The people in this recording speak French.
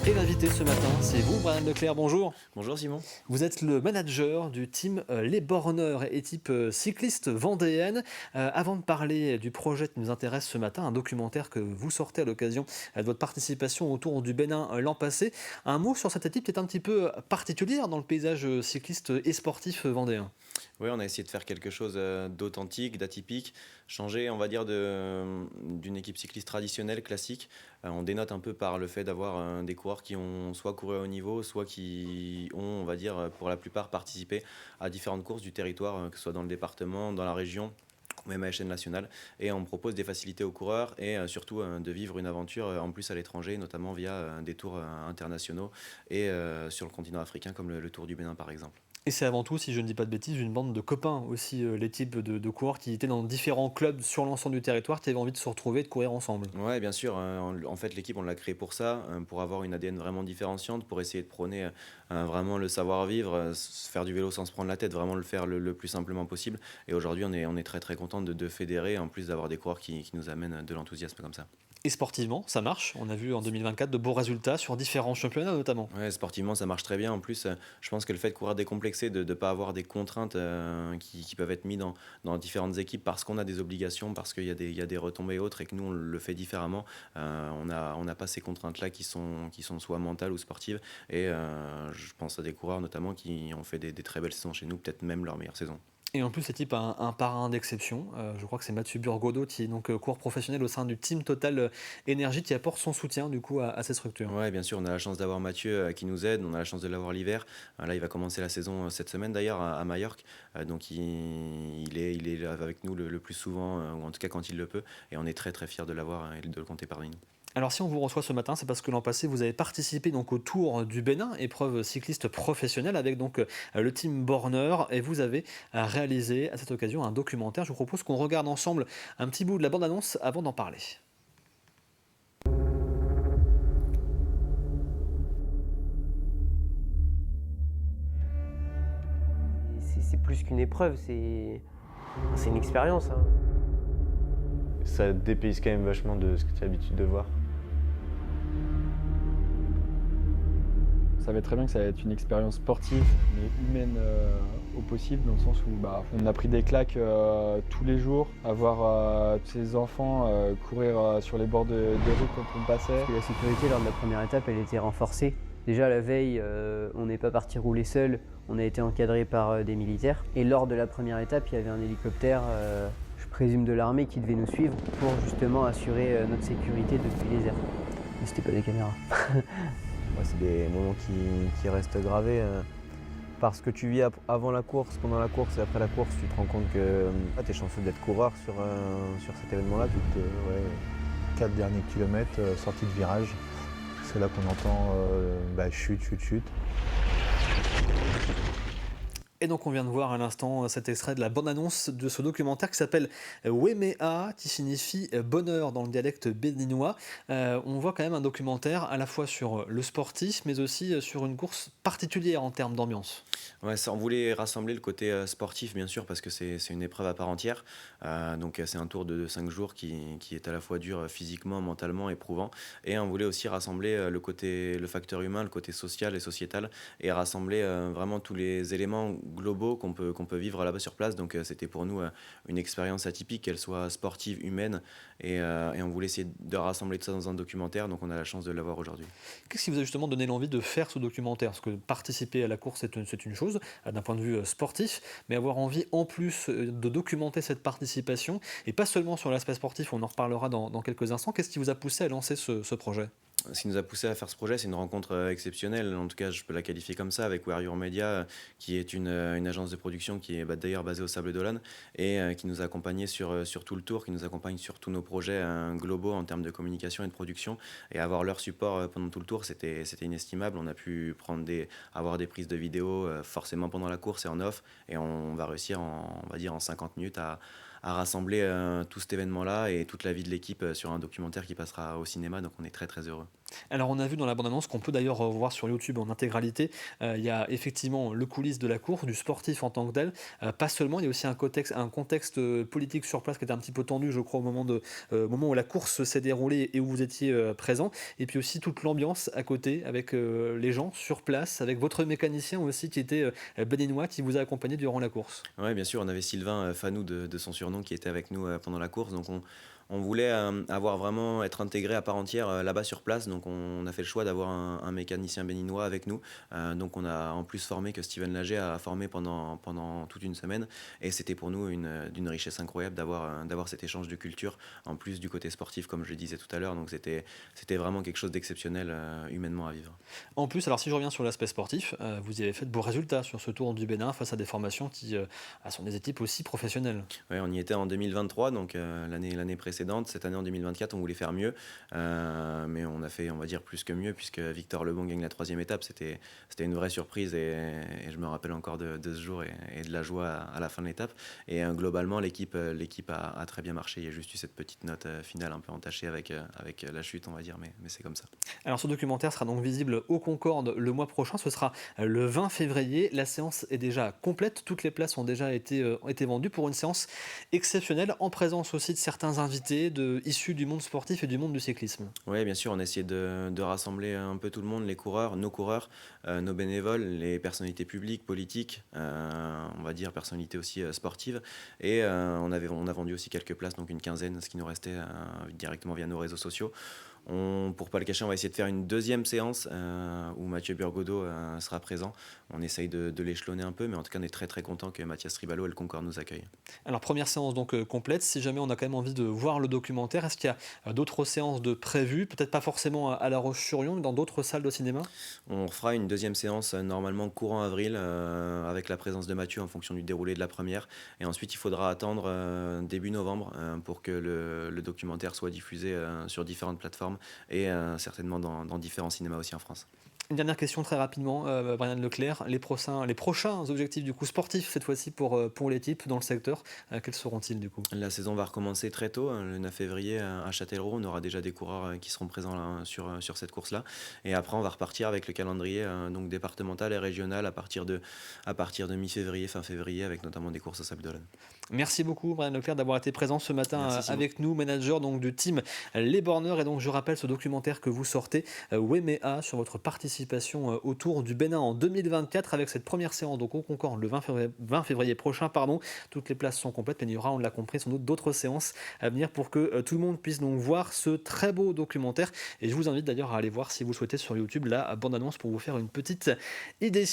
Et l'invité ce matin, c'est vous, Brian Leclerc, bonjour. Bonjour Simon. Vous êtes le manager du team Les Borneurs, équipe cycliste vendéenne. Avant de parler du projet qui nous intéresse ce matin, un documentaire que vous sortez à l'occasion de votre participation au Tour du Bénin l'an passé, un mot sur cette équipe qui est un petit peu particulière dans le paysage cycliste et sportif vendéen. Oui, on a essayé de faire quelque chose d'authentique, d'atypique, changer, on va dire, d'une équipe cycliste traditionnelle, classique. On dénote un peu par le fait d'avoir des coureurs qui ont soit couru à haut niveau, soit qui ont, on va dire, pour la plupart participé à différentes courses du territoire, que ce soit dans le département, dans la région, ou même à l'échelle nationale. Et on propose des facilités aux coureurs et surtout de vivre une aventure en plus à l'étranger, notamment via des tours internationaux et sur le continent africain, comme le Tour du Bénin par exemple. Et c'est avant tout, si je ne dis pas de bêtises, une bande de copains aussi, l'équipe de coureurs qui étaient dans différents clubs sur l'ensemble du territoire, qui avaient envie de se retrouver et de courir ensemble. Ouais, bien sûr. En fait, l'équipe, on l'a créée pour ça, pour avoir une ADN vraiment différenciante, pour essayer de prôner vraiment le savoir-vivre, faire du vélo sans se prendre la tête, vraiment le faire le plus simplement possible. Et aujourd'hui, on est très très content de fédérer, en plus d'avoir des coureurs qui nous amènent de l'enthousiasme comme ça. Et sportivement, ça marche. On a vu en 2024 de beaux résultats sur différents championnats notamment. Ouais, sportivement, ça marche très bien. En plus, je pense que le fait de courir décomplexé, de ne pas avoir des contraintes qui peuvent être mises dans différentes équipes parce qu'on a des obligations, parce qu'il y a des retombées et autres et que nous, on le fait différemment, on n'a pas ces contraintes-là qui sont soit mentales ou sportives. Et je pense à des coureurs notamment qui ont fait des très belles saisons chez nous, peut-être même leur meilleure saison. Et en plus, cette équipe a un parrain d'exception. Je crois que c'est Mathieu Burgodeau qui est donc coureur professionnel au sein du team Total Énergie qui apporte son soutien du coup à ces structures. Ouais, bien sûr, on a la chance d'avoir Mathieu qui nous aide, on a la chance de l'avoir l'hiver. Là, il va commencer la saison cette semaine d'ailleurs à Majorque. Donc il est là avec nous le plus souvent, ou en tout cas quand il le peut. Et on est très très fiers de l'avoir et de le compter parmi nous. Alors si on vous reçoit ce matin, c'est parce que l'an passé, vous avez participé donc au Tour du Bénin, épreuve cycliste professionnelle avec donc le team Borner et vous avez réalisé à cette occasion un documentaire. Je vous propose qu'on regarde ensemble un petit bout de la bande-annonce avant d'en parler. C'est plus qu'une épreuve, c'est une expérience, hein. Ça te dépayse quand même vachement de ce que tu as l'habitude de voir. On savait très bien que ça allait être une expérience sportive, mais humaine au possible, dans le sens où on a pris des claques tous les jours, à voir tous ces enfants courir sur les bords de route quand on passait. La sécurité lors de la première étape, elle était renforcée. Déjà la veille, on n'est pas parti rouler seul, on a été encadré par des militaires. Et lors de la première étape, il y avait un hélicoptère, je présume de l'armée, qui devait nous suivre pour justement assurer notre sécurité depuis les airs. Mais c'était pas des caméras. Ouais, c'est des moments qui restent gravés. Parce que tu vis avant la course, pendant la course et après la course, tu te rends compte que tu es chanceux d'être coureur sur cet événement-là. Ouais, 4 derniers kilomètres, sortie de virage. C'est là qu'on entend chute, chute, chute. Et donc on vient de voir à l'instant cet extrait de la bande-annonce de ce documentaire qui s'appelle Wemea, qui signifie bonheur dans le dialecte béninois. On voit quand même un documentaire à la fois sur le sportif, mais aussi sur une course particulière en termes d'ambiance. Ouais, on voulait rassembler le côté sportif, bien sûr, parce que c'est une épreuve à part entière. Donc c'est un tour de 5 jours qui est à la fois dur physiquement, mentalement, éprouvant. Et on voulait aussi rassembler le facteur humain, le côté social et sociétal, et rassembler vraiment tous les éléments globaux qu'on peut vivre là-bas sur place. Donc c'était pour nous une expérience atypique, qu'elle soit sportive, humaine, et on voulait essayer de rassembler tout ça dans un documentaire. Donc on a la chance de l'avoir aujourd'hui. Qu'est-ce qui vous a justement donné l'envie de faire ce documentaire? Parce que participer à la course, c'est une chose, d'un point de vue sportif, mais avoir envie en plus de documenter cette participation, et pas seulement sur l'aspect sportif, on en reparlera dans quelques instants. Qu'est-ce qui vous a poussé à lancer ce projet? Ce qui nous a poussé à faire ce projet, c'est une rencontre exceptionnelle. En tout cas, je peux la qualifier comme ça, avec Where Your Media, qui est une agence de production qui est d'ailleurs basée au Sable d'Olonne et qui nous a accompagnés sur tout le tour, qui nous accompagne sur tous nos projets globaux en termes de communication et de production. Et avoir leur support pendant tout le tour, c'était inestimable. On a pu avoir des prises de vidéos forcément pendant la course et en off. Et on va réussir, on va dire, en 50 minutes à rassembler tout cet événement-là et toute la vie de l'équipe sur un documentaire qui passera au cinéma. Donc on est très très heureux. Alors on a vu dans la bande-annonce qu'on peut d'ailleurs voir sur YouTube en intégralité, il y a effectivement le coulisses de la course, du sportif en tant que tel, pas seulement, il y a aussi un contexte politique sur place qui était un petit peu tendu je crois au moment où la course s'est déroulée et où vous étiez présent, et puis aussi toute l'ambiance à côté avec les gens sur place, avec votre mécanicien aussi qui était béninois qui vous a accompagné durant la course. Ouais, bien sûr, on avait Sylvain Fanou de son surnom qui était avec nous pendant la course. Donc on voulait avoir vraiment être intégré à part entière là-bas sur place. Donc on a fait le choix d'avoir un mécanicien béninois avec nous. Donc on a en plus formé que Steven Lager a formé pendant toute une semaine. Et c'était pour nous d'une richesse incroyable d'avoir cet échange de culture, en plus du côté sportif, comme je le disais tout à l'heure. Donc c'était vraiment quelque chose d'exceptionnel humainement à vivre. En plus, alors si je reviens sur l'aspect sportif, vous y avez fait de beaux résultats sur ce Tour du Bénin face à des formations qui sont des équipes aussi professionnelles. Ouais, on y était en 2023, donc l'année précédente. Cette année en 2024, on voulait faire mieux, mais on a fait, on va dire, plus que mieux, puisque Victor Lebon gagne la 3e étape. C'était une vraie surprise et je me rappelle encore de ce jour et de la joie à la fin de l'étape. Et globalement, l'équipe a très bien marché. Il y a juste eu cette petite note finale un peu entachée avec la chute, on va dire, mais c'est comme ça. Alors ce documentaire sera donc visible au Concorde le mois prochain, ce sera le 20 février. La séance est déjà complète, toutes les places ont déjà été vendues pour une séance exceptionnelle, en présence aussi de certains invités issus du monde sportif et du monde du cyclisme. Oui, bien sûr, on a essayé de rassembler un peu tout le monde, les coureurs, nos bénévoles, les personnalités publiques, politiques, on va dire personnalités aussi sportives. Et on a vendu aussi quelques places, donc une quinzaine, ce qui nous restait directement via nos réseaux sociaux. Pour pas le cacher, on va essayer de faire une deuxième séance où Mathieu Burgodeau sera présent. On essaye de l'échelonner un peu, mais en tout cas, on est très très content que Mathias Ribalo et le Concorde nous accueillent. Alors première séance donc complète, si jamais on a quand même envie de voir le documentaire, est-ce qu'il y a d'autres séances de prévues, peut-être pas forcément à La Roche-sur-Yon, mais dans d'autres salles de cinéma? On fera une deuxième séance normalement courant avril avec la présence de Mathieu en fonction du déroulé de la première. Et ensuite, il faudra attendre début novembre pour que le documentaire soit diffusé sur différentes plateformes et certainement dans différents cinémas aussi en France. Une dernière question très rapidement, Brian Leclerc, les prochains objectifs du coup sportifs cette fois-ci pour l'équipe dans le secteur, quels seront-ils du coup? La saison va recommencer très tôt, le 9 février à Châtellerault. On aura déjà des coureurs qui seront présents là, sur cette course-là. Et après, on va repartir avec le calendrier donc départemental et régional à partir de mi-février, fin février, avec notamment des courses au Sable d'Olonne. Merci beaucoup Brian Leclerc d'avoir été présent ce matin avec nous, manager donc, du team Les Borneurs. Et donc je rappelle ce documentaire que vous sortez, Wemea, sur votre participation au Tour du Bénin en 2024 avec cette première séance donc au Concorde le 20 février prochain. Toutes les places sont complètes, mais il y aura, on l'a compris, sans doute d'autres séances à venir pour que tout le monde puisse donc voir ce très beau documentaire. Et je vous invite d'ailleurs à aller voir, si vous le souhaitez, sur YouTube la bande-annonce pour vous faire une petite idée.